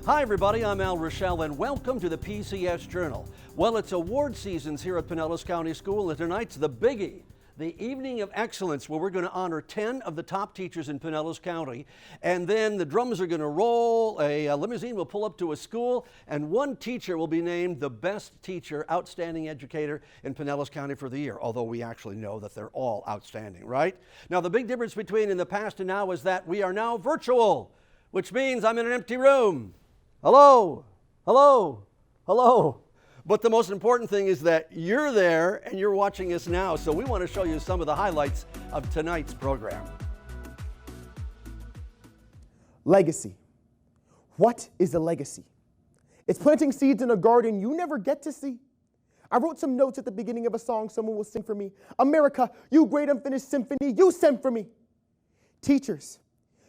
Hi everybody, I'm Ruechel and welcome to the PCS Journal. Well, it's award seasons here at Pinellas County School, and tonight's the biggie, the Evening of Excellence, where we're going to honor 10 of the top teachers in Pinellas County. And then the drums are going to roll, a limousine will pull up to a school, and one teacher will be named the best teacher, outstanding educator in Pinellas County for the year, although we actually know that they're all outstanding, right? Now, the big difference between in the past and now is that we are now virtual, which means I'm in an empty room. Hello, hello, hello. But the most important thing is that you're there and you're watching us now. So we want to show you some of the highlights of tonight's program. Legacy. What is a legacy? It's planting seeds in a garden you never get to see. I wrote some notes at the beginning of a song someone will sing for me. America, you great unfinished symphony, you sent for me. Teachers,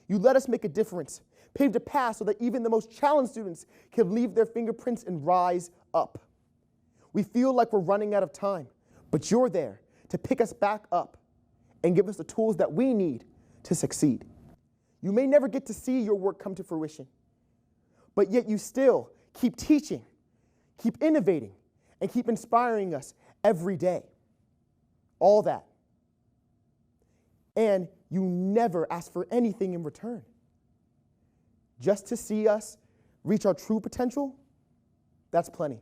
you let us make a difference, paved a path so that even the most challenged students can leave their fingerprints and rise up. We feel like we're running out of time, but you're there to pick us back up and give us the tools that we need to succeed. You may never get to see your work come to fruition, but yet you still keep teaching, keep innovating, and keep inspiring us every day. All that. And you never ask for anything in return. Just to see us reach our true potential, that's plenty.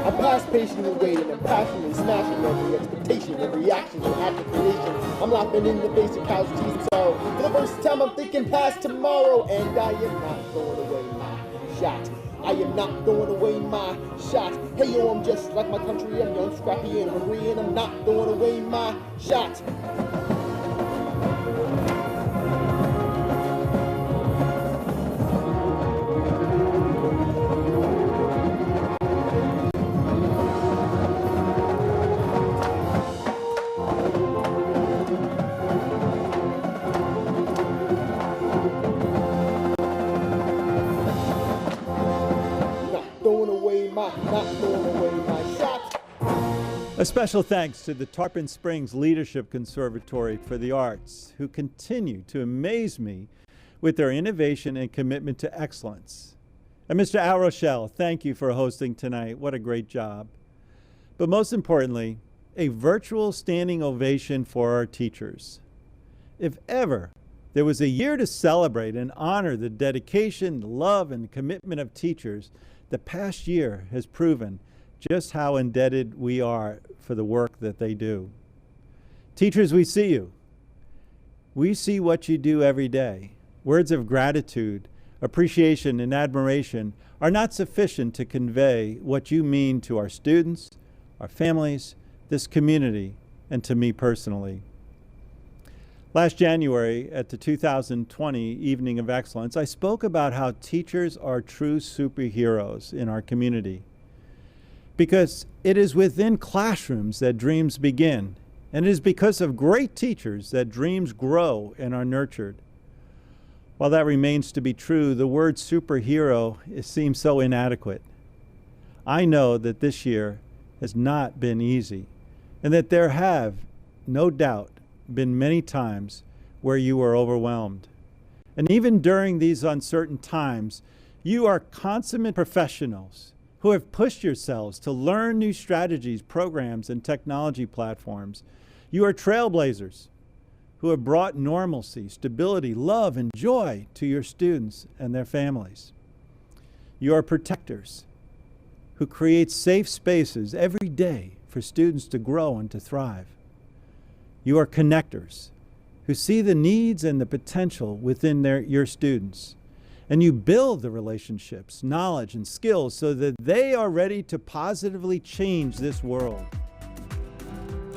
I'm past patiently waiting, I'm passionately smashing every expectation, every action from after creation. I'm laughing in the face of casualties and sorrow. For the first time I'm thinking past tomorrow, and I am not throwing away my shot. I am not throwing away my shot. Hey yo, I'm just like my country, I'm young, scrappy, and hungry, and I'm not throwing away my shot. A special thanks to the Tarpon Springs Leadership Conservatory for the Arts, who continue to amaze me with their innovation and commitment to excellence. And Mr. Ruechel, thank you for hosting tonight. What a great job. But most importantly, a virtual standing ovation for our teachers. If ever there was a year to celebrate and honor the dedication, love, and commitment of teachers, the past year has proven just how indebted we are for the work that they do. Teachers, we see you. We see what you do every day. Words of gratitude, appreciation, and admiration are not sufficient to convey what you mean to our students, our families, this community, and to me personally. Last January, at the 2020 Evening of Excellence, I spoke about how teachers are true superheroes in our community. Because it is within classrooms that dreams begin, and it is because of great teachers that dreams grow and are nurtured. While that remains to be true, the word superhero seems so inadequate. I know that this year has not been easy, and that there have, no doubt, been many times where you were overwhelmed. And even during these uncertain times, you are consummate professionals who have pushed yourselves to learn new strategies, programs, and technology platforms. You are trailblazers who have brought normalcy, stability, love, and joy to your students and their families. You are protectors who create safe spaces every day for students to grow and to thrive. You are connectors who see the needs and the potential within your students. And you build the relationships, knowledge, and skills so that they are ready to positively change this world.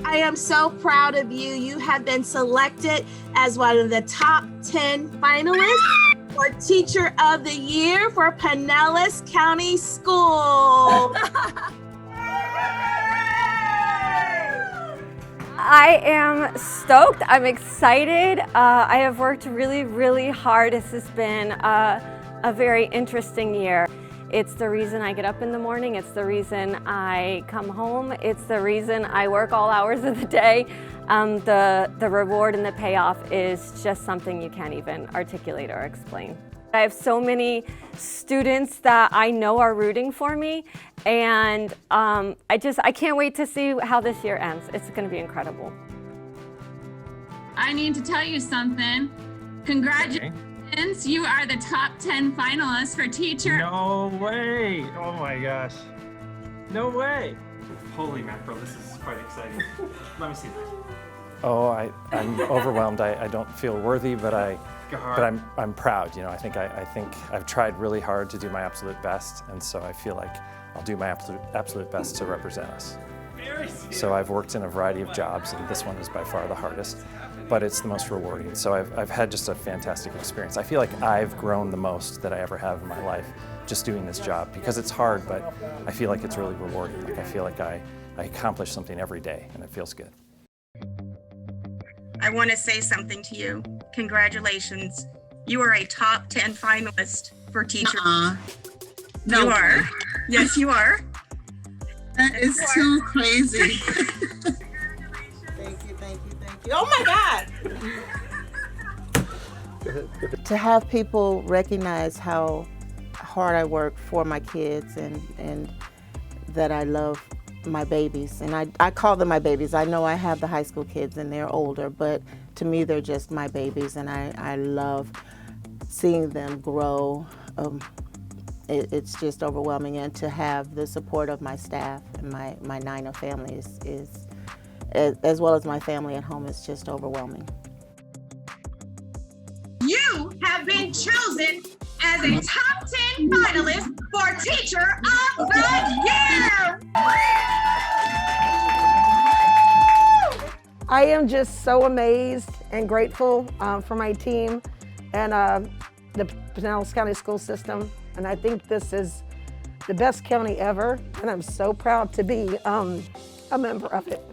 I am so proud of you. You have been selected as one of the top 10 finalists for Teacher of the Year for Pinellas County School. I am stoked. I'm excited. I have worked really, really hard. This has been a very interesting year. It's the reason I get up in the morning. It's the reason I come home. It's the reason I work all hours of the day. The reward and the payoff is just something you can't even articulate or explain. I have so many students that I know are rooting for me, and I can't wait to see how this year ends. It's going to be incredible. I need to tell you something. Congratulations, you are the top 10 finalists for teacher. No way. Oh my gosh. No way. Holy mackerel, this is quite exciting. Let me see this. Oh, I'm overwhelmed. I don't feel worthy, but I'm proud. You know, I think I've tried really hard to do my absolute best, and so I feel like I'll do my absolute best to represent us. So I've worked in a variety of jobs, and this one is by far the hardest, but it's the most rewarding. So I've had just a fantastic experience. I feel like I've grown the most that I ever have in my life just doing this job, because it's hard, but I feel like it's really rewarding. Like I feel like I accomplish something every day, and it feels good. I want to say something to you. Congratulations. You are a top 10 finalist for teacher. No. You are. Yes, you are. That is too crazy. Thank you. Oh my God. To have people recognize how hard I work for my kids and that I love my babies. And I call them my babies. I know I have the high school kids and they're older, but to me they're just my babies, and I love seeing them grow. It's just overwhelming, and to have the support of my staff and my Nina family is as well as my family at home, is just overwhelming. You have been chosen as a top 10 finalist for Teacher of the Year. I am just so amazed and grateful for my team and the Pinellas County school system. And I think this is the best county ever, and I'm so proud to be a member of it.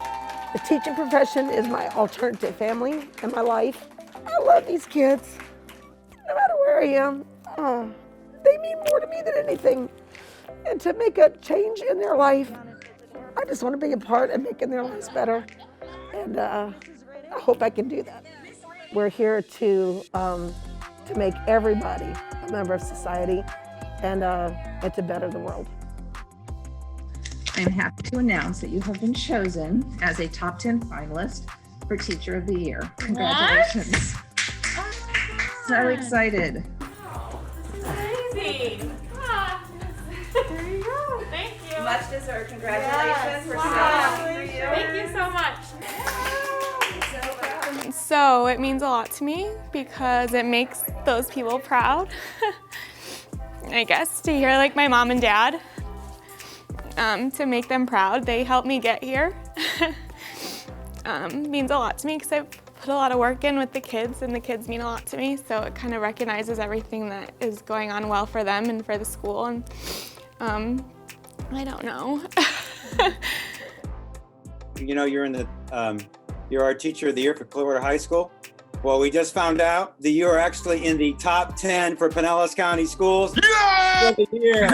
The teaching profession is my alternative family in my life. I love these kids, no matter where I am. They mean more to me than anything. And to make a change in their life, I just want to be a part of making their lives better. And I hope I can do that. We're here to make everybody a member of society and to better the world. I'm happy to announce that you have been chosen as a top 10 finalist for Teacher of the Year. Congratulations. So excited. Amazing. There you go. Thank you. Much deserved. Congratulations. Yes. We're Wow. so happy for you. Thank you so much. So it means a lot to me because it makes those people proud. I guess to hear like my mom and dad, to make them proud. They helped me get here. Means a lot to me because I've put a lot of work in with the kids, and the kids mean a lot to me. So it kind of recognizes everything that is going on well for them and for the school. And I don't know. You know, you're our Teacher of the Year for Clearwater High School. Well, we just found out that you are actually in the top 10 for Pinellas County Schools. Yeah! Of the year.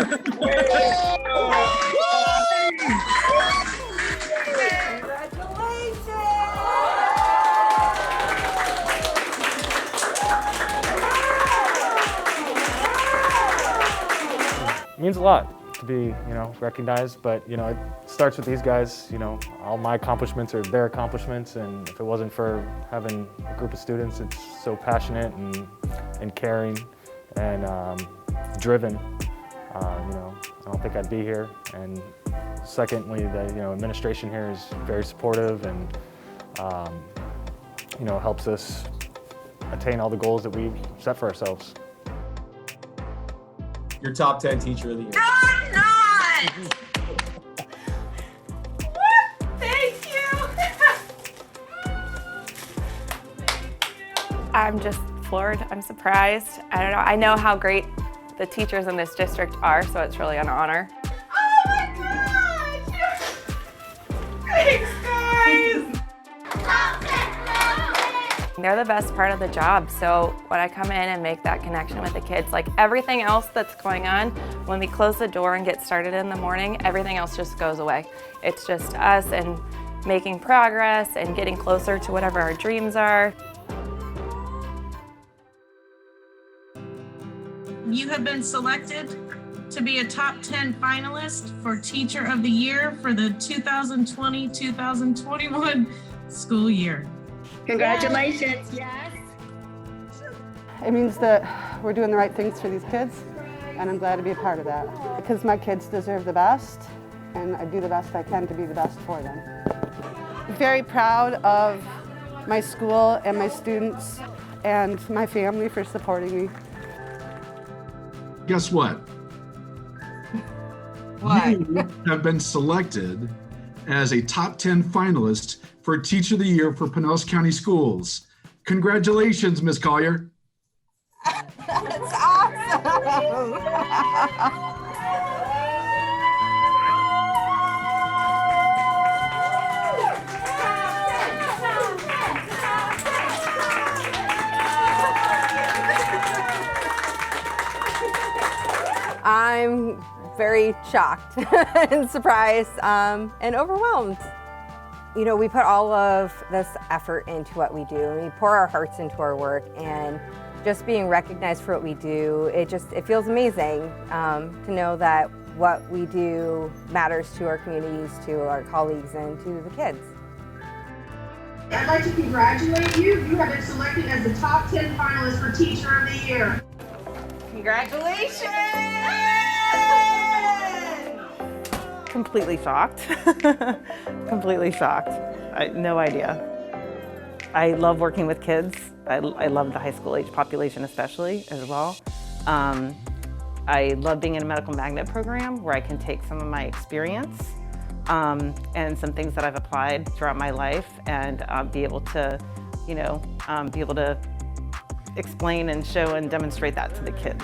It means a lot to be, recognized, but, it starts with these guys. All my accomplishments are their accomplishments, and if it wasn't for having a group of students that's so passionate and caring and driven, I don't think I'd be here. And secondly, the administration here is very supportive and helps us attain all the goals that we've set for ourselves. Your top 10 Teacher of the Year. I'm not! Thank you. I'm just floored. I'm surprised. I don't know. I know how great the teachers in this district are, so it's really an honor. Oh my gosh! Thanks, guys! They're the best part of the job, so when I come in and make that connection with the kids, like everything else that's going on, when we close the door and get started in the morning, everything else just goes away. It's just us and making progress and getting closer to whatever our dreams are. You have been selected to be a top 10 finalist for Teacher of the Year for the 2020-2021 school year. Congratulations. Yes. It means that we're doing the right things for these kids, and I'm glad to be a part of that. Because my kids deserve the best, and I do the best I can to be the best for them. Very proud of my school and my students and my family for supporting me. Guess what? What? You have been selected as a top 10 finalist for Teacher of the Year for Pinellas County Schools. Congratulations, Ms. Collier. That's awesome. I'm very shocked and surprised and overwhelmed. You know, we put all of this effort into what we do, and we pour our hearts into our work, and just being recognized for what we do, it feels amazing to know that what we do matters to our communities, to our colleagues, and to the kids. I'd like to congratulate you. You have been selected as the top 10 finalists for Teacher of the Year. Congratulations. Completely shocked. Completely shocked. No idea. I love working with kids. I love the high school age population especially as well. I love being in a medical magnet program where I can take some of my experience and some things that I've applied throughout my life and be able to, explain and show and demonstrate that to the kids.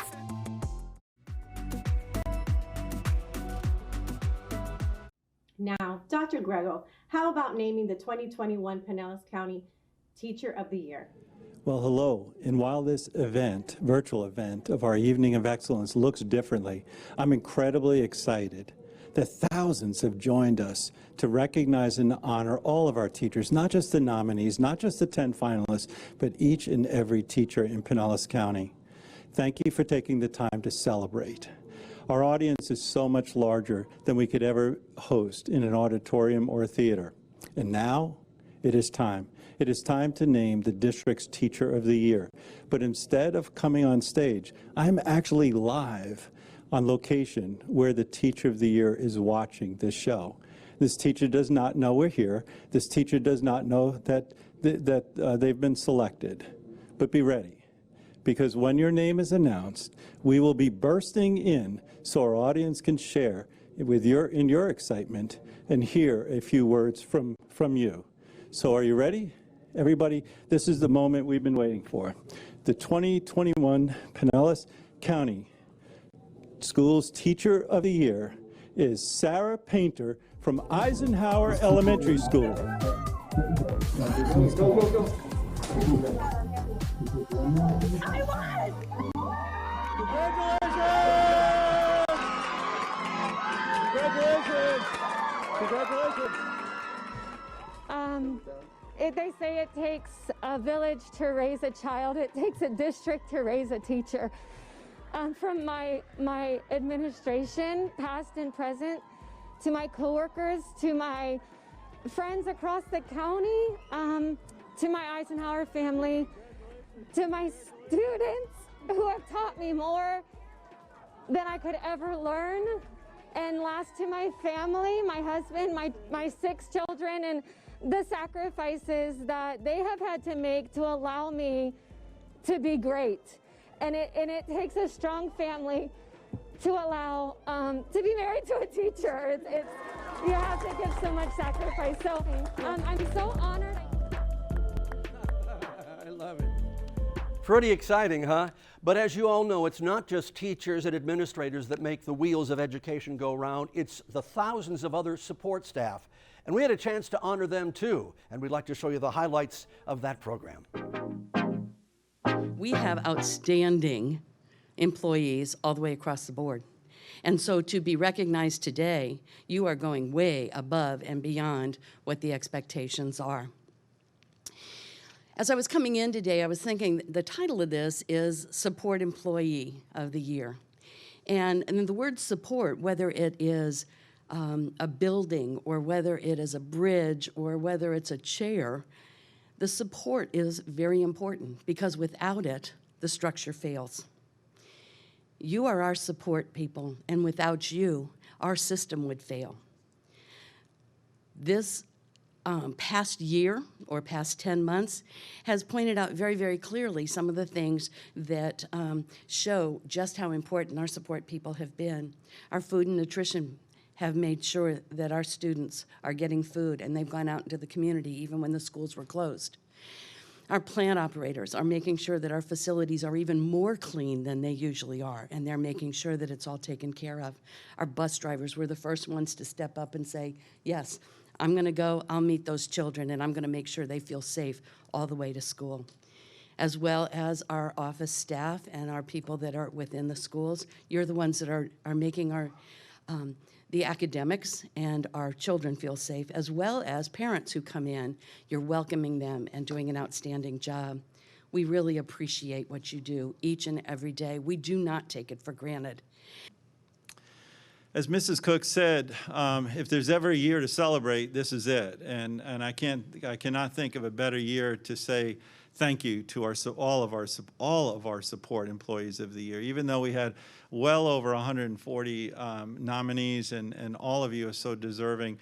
Now, Dr. Grego, how about naming the 2021 Pinellas County Teacher of the Year? Well, hello. And while this event, virtual event of our Evening of Excellence looks differently, I'm incredibly excited that thousands have joined us to recognize and honor all of our teachers, not just the nominees, not just the 10 finalists, but each and every teacher in Pinellas County. Thank you for taking the time to celebrate. Our audience is so much larger than we could ever host in an auditorium or a theater. And now it is time. It is time to name the district's Teacher of the Year. But instead of coming on stage, I'm actually live on location where the Teacher of the Year is watching this show. This teacher does not know we're here. This teacher does not know that they've been selected. But be ready, because when your name is announced, we will be bursting in so our audience can share in your excitement and hear a few words from you. So are you ready? Everybody, this is the moment we've been waiting for. The 2021 Pinellas County Schools Teacher of the Year is Sarah Painter from Eisenhower Elementary School. I won! Congratulations! Congratulations! They say it takes a village to raise a child. It takes a district to raise a teacher. From my administration, past and present, to my coworkers, to my friends across the county, to my Eisenhower family, to my students who have taught me more than I could ever learn, and last to my family, my husband, my 6 children, and the sacrifices that they have had to make to allow me to be great. And it takes a strong family to allow to be married to a teacher. You have to give so much sacrifice. So I'm so honored. I love it. Pretty exciting, huh? But as you all know, it's not just teachers and administrators that make the wheels of education go round. It's the thousands of other support staff. And we had a chance to honor them too, and we'd like to show you the highlights of that program. We have outstanding employees all the way across the board. And so to be recognized today, you are going way above and beyond what the expectations are. As I was coming in today, I was thinking the title of this is Support Employee of the Year. And the word support, whether it is a building or whether it is a bridge or whether it's a chair, the support is very important because without it, the structure fails. You are our support people, and without you, our system would fail. This past year or past 10 months has pointed out very, very clearly some of the things that show just how important our support people have been. Our food and nutrition have made sure that our students are getting food, and they've gone out into the community even when the schools were closed. Our plant operators are making sure that our facilities are even more clean than they usually are, and they're making sure that it's all taken care of. Our bus drivers were the first ones to step up and say, yes, I'm going to go, I'll meet those children, and I'm going to make sure they feel safe all the way to school. As well as our office staff and our people that are within the schools, you're the ones that are making our the academics and our children feel safe, as well as parents who come in. You're welcoming them and doing an outstanding job. We really appreciate what you do each and every day. We do not take it for granted. As Mrs. Cook said, if there's ever a year to celebrate, this is it. And I cannot think of a better year to say thank you to all of our support employees of the year. Even though we had well over 140 nominees, and all of you are so deserving.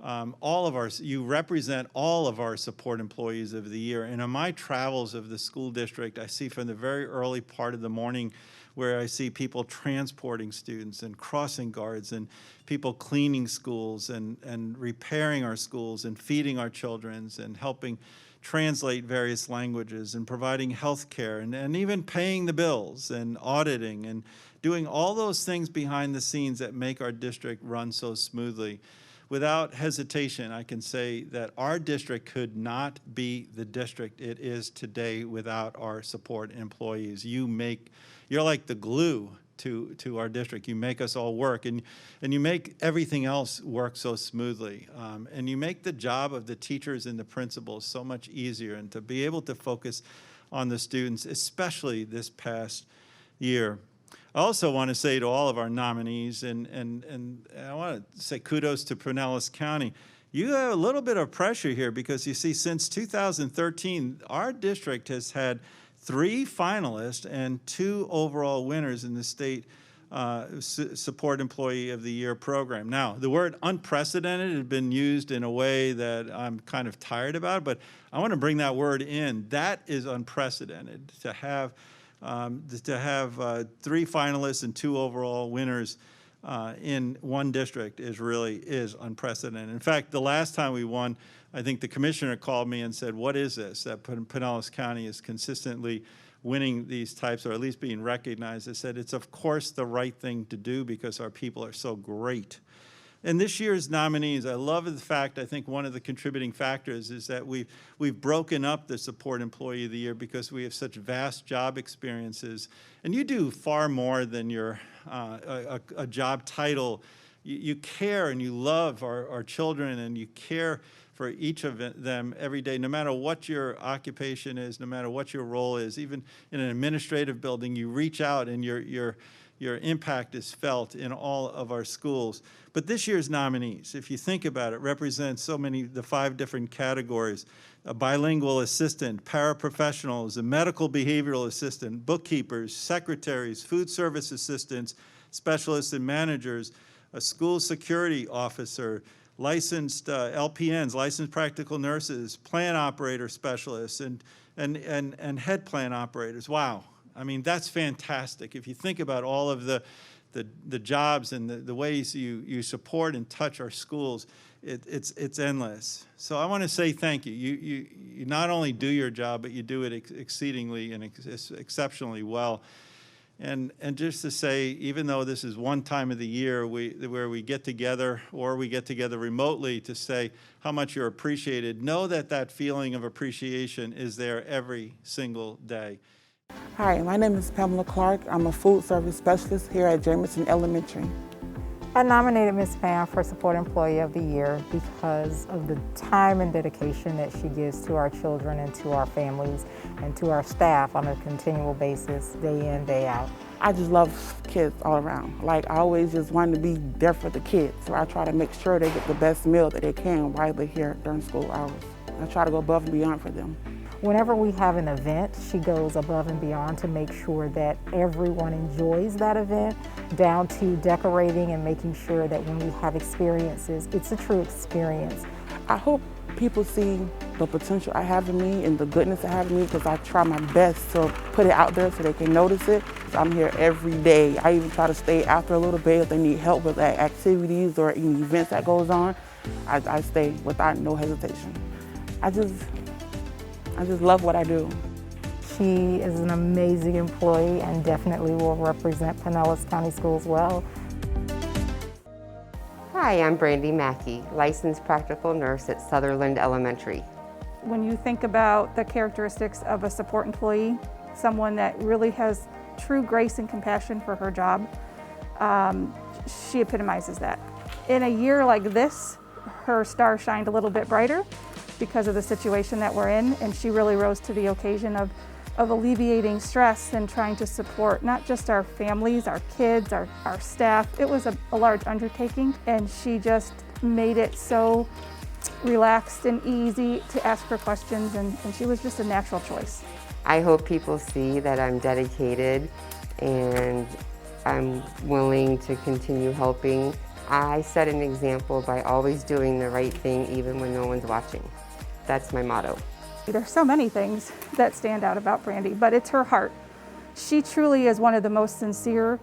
You represent all of our support employees of the year. And on my travels of the school district, I see from the very early part of the morning where I see people transporting students and crossing guards and people cleaning schools and repairing our schools and feeding our children and helping translate various languages and providing health care and even paying the bills and auditing and doing all those things behind the scenes that make our district run so smoothly. Without hesitation, I can say that our district could not be the district it is today without our support employees. You're like the glue to our district. You make us all work, and you make everything else work so smoothly. And you make the job of the teachers and the principals so much easier, and to be able to focus on the students, especially this past year. I also want to say to all of our nominees, and I want to say kudos to Pinellas County. You have a little bit of pressure here because you see, since 2013, our district has had 3 finalists and 2 overall winners in the state Support Employee of the Year program. Now, the word unprecedented has been used in a way that I'm kind of tired about, but I want to bring that word in. That is unprecedented, to have 3 finalists and 2 overall winners in one district is unprecedented. In fact, the last time we won, I think the commissioner called me and said, what is this? That Pinellas County is consistently winning these types, or at least being recognized. I said, it's of course the right thing to do because our people are so great. And this year's nominees, I love the fact, I think one of the contributing factors is that we've broken up the Support Employee of the Year because we have such vast job experiences. And you do far more than your a job title. You care and you love our children, and you care for each of them every day, no matter what your occupation is, no matter what your role is. Even in an administrative building, you reach out and your impact is felt in all of our schools. But this year's nominees, if you think about it, represent the 5 different categories: a bilingual assistant, paraprofessionals, a medical behavioral assistant, bookkeepers, secretaries, food service assistants, specialists and managers, a school security officer, licensed LPNs, licensed practical nurses, plant operator specialists, and head plant operators. Wow. I mean, that's fantastic. If you think about all of the jobs and the ways you support and touch our schools, it's endless. So I want to say thank you. You not only do your job, but you do it exceedingly and exceptionally well. And just to say, even though this is one time of the year where we get together or we get together remotely to say how much you're appreciated, know that that feeling of appreciation is there every single day. Hi, my name is Pamela Clark. I'm a food service specialist here at Jamerson Elementary. I nominated Ms. Pam for Support Employee of the Year because of the time and dedication that she gives to our children and to our families and to our staff on a continual basis, day in, day out. I just love kids all around. Like, I always just want to be there for the kids, so I try to make sure they get the best meal that they can while they're here during school hours. I try to go above and beyond for them. Whenever we have an event, she goes above and beyond to make sure that everyone enjoys that event, down to decorating and making sure that when we have experiences, it's a true experience. I hope people see the potential I have in me and the goodness I have in me, because I try my best to put it out there so they can notice it. I'm here every day. I even try to stay after a little bit if they need help with activities or any events that goes on. I stay without no hesitation. I just love what I do. She is an amazing employee and definitely will represent Pinellas County Schools well. Hi, I'm Brandy Mackey, licensed practical nurse at Sutherland Elementary. When you think about the characteristics of a support employee, someone that really has true grace and compassion for her job, she epitomizes that. In a year like this, her star shined a little bit brighter because of the situation that we're in, and she really rose to the occasion of alleviating stress and trying to support not just our families, our kids, our staff. It was a large undertaking, and she just made it so relaxed and easy to ask her questions, and she was just a natural choice. I hope people see that I'm dedicated and I'm willing to continue helping. I set an example by always doing the right thing even when no one's watching. That's my motto. There's so many things that stand out about Brandy, but it's her heart. She truly is one of the most sincere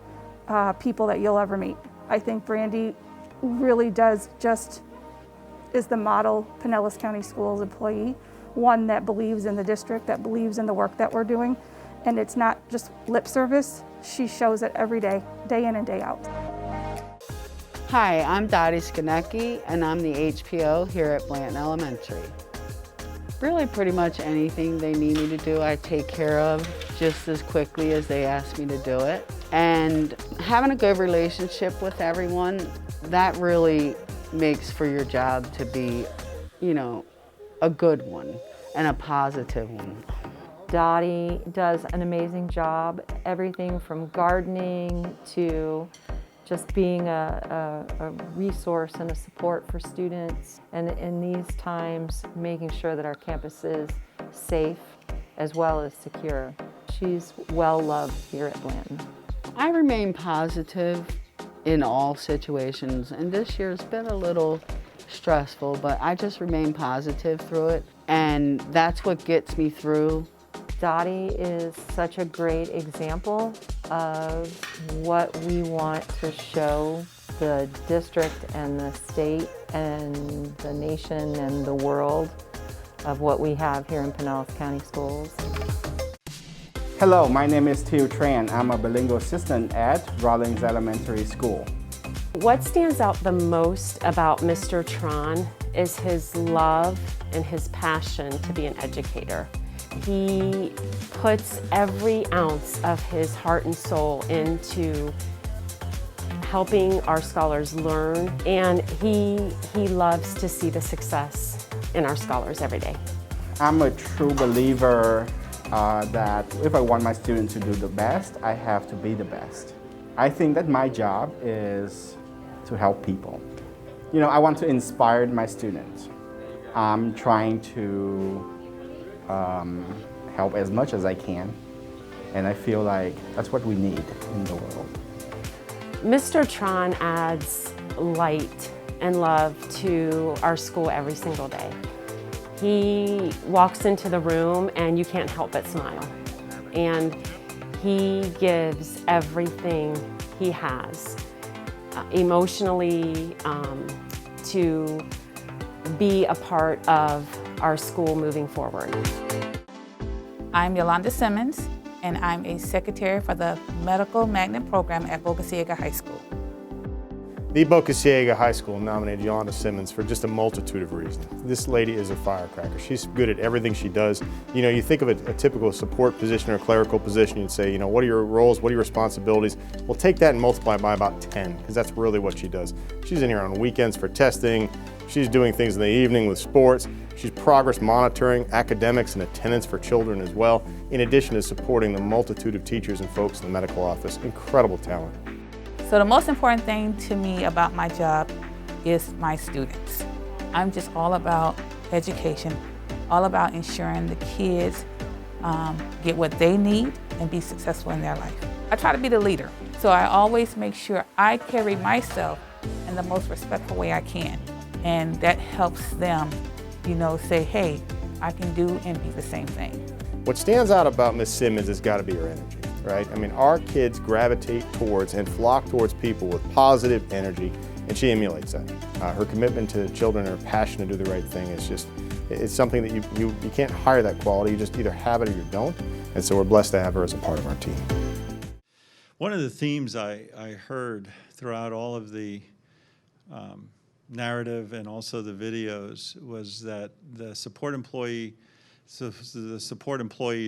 people that you'll ever meet. I think Brandy really is the model Pinellas County Schools employee, one that believes in the district, that believes in the work that we're doing, and it's not just lip service. She shows it every day, day in and day out. Hi, I'm Dottie Scanecki, and I'm the HPO here at Blanton Elementary. Really pretty much anything they need me to do, I take care of just as quickly as they ask me to do it. And having a good relationship with everyone, that really makes for your job to be, a good one and a positive one. Dottie does an amazing job, everything from gardening to just being a resource and a support for students, and in these times making sure that our campus is safe as well as secure. She's well loved here at Blanton. I remain positive in all situations, and this year's been a little stressful, but I just remain positive through it, and that's what gets me through. Dottie is such a great example of what we want to show the district and the state and the nation and the world of what we have here in Pinellas County Schools. Hello, my name is Teo Tran. I'm a bilingual assistant at Rawlings Elementary School. What stands out the most about Mr. Tran is his love and his passion to be an educator. He puts every ounce of his heart and soul into helping our scholars learn, and he loves to see the success in our scholars every day. I'm a true believer that if I want my students to do the best, I have to be the best. I think that my job is to help people. I want to inspire my students. I'm trying to help as much as I can, and I feel like that's what we need in the world. Mr. Tran adds light and love to our school every single day. He walks into the room and you can't help but smile, and he gives everything he has emotionally to be a part of our school moving forward. I'm Yolanda Simmons, and I'm a secretary for the Medical Magnet Program at Boca Ciega High School. The Boca Ciega High School nominated Yolanda Simmons for just a multitude of reasons. This lady is a firecracker. She's good at everything she does. You know, you think of a typical support position or clerical position, you'd say, you know, what are your roles, what are your responsibilities? Well, take that and multiply it by about 10, because that's really what she does. She's in here on weekends for testing. She's doing things in the evening with sports. She's progress monitoring, academics, and attendance for children as well, in addition to supporting the multitude of teachers and folks in the medical office. Incredible talent. So the most important thing to me about my job is my students. I'm just all about education, all about ensuring the kids get what they need and be successful in their life. I try to be the leader, so I always make sure I carry myself in the most respectful way I can. And that helps them, you know, say, hey, I can do and be the same thing. What stands out about Miss Simmons has got to be her energy, right? I mean, our kids gravitate towards and flock towards people with positive energy, and she emulates that. Her commitment to children and her passion to do the right thing is just, it's something that you can't hire that quality. You just either have it or you don't. And so we're blessed to have her as a part of our team. One of the themes I heard throughout all of the narrative and also the videos was that the support employees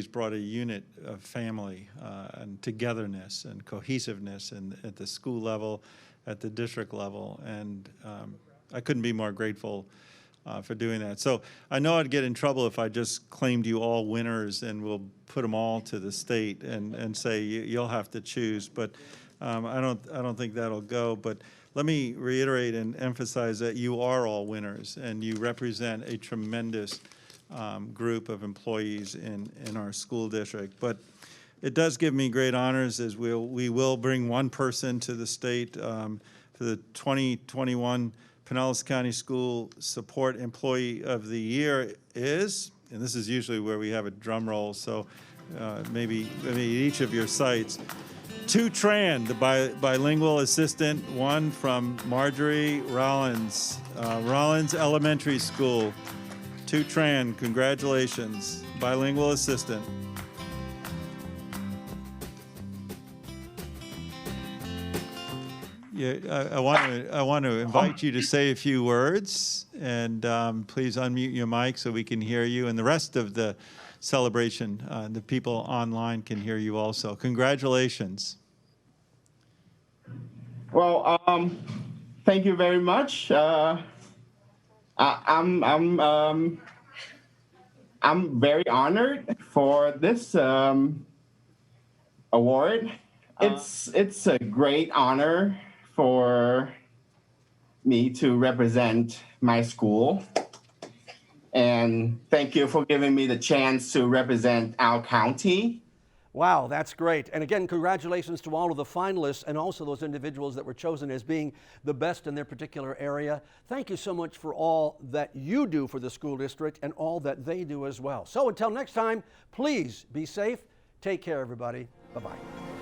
brought a unit of family and togetherness and cohesiveness at the school level, at the district level, and I couldn't be more grateful for doing that. So I know I'd get in trouble if I just claimed you all winners and we'll put them all to the state and say you'll have to choose, but I don't think that'll go. But let me reiterate and emphasize that you are all winners and you represent a tremendous group of employees in our school district. But it does give me great honors as we will bring one person to the state for the 2021 Pinellas County School Support Employee of the Year is, and this is usually where we have a drum roll, so maybe each of your sites. Teo Tran, the bilingual assistant, one from Marjorie Rollins, Rollins Elementary School. Teo Tran, congratulations, bilingual assistant. Yeah, I want to invite you to say a few words, and please unmute your mic so we can hear you, and the rest of the celebration, the people online can hear you also. Congratulations. Well, thank you very much. I'm very honored for this award. It's a great honor for me to represent my school. And thank you for giving me the chance to represent our county. Wow, that's great. And again, congratulations to all of the finalists and also those individuals that were chosen as being the best in their particular area. Thank you so much for all that you do for the school district and all that they do as well. So until next time, please be safe. Take care, everybody. Bye-bye.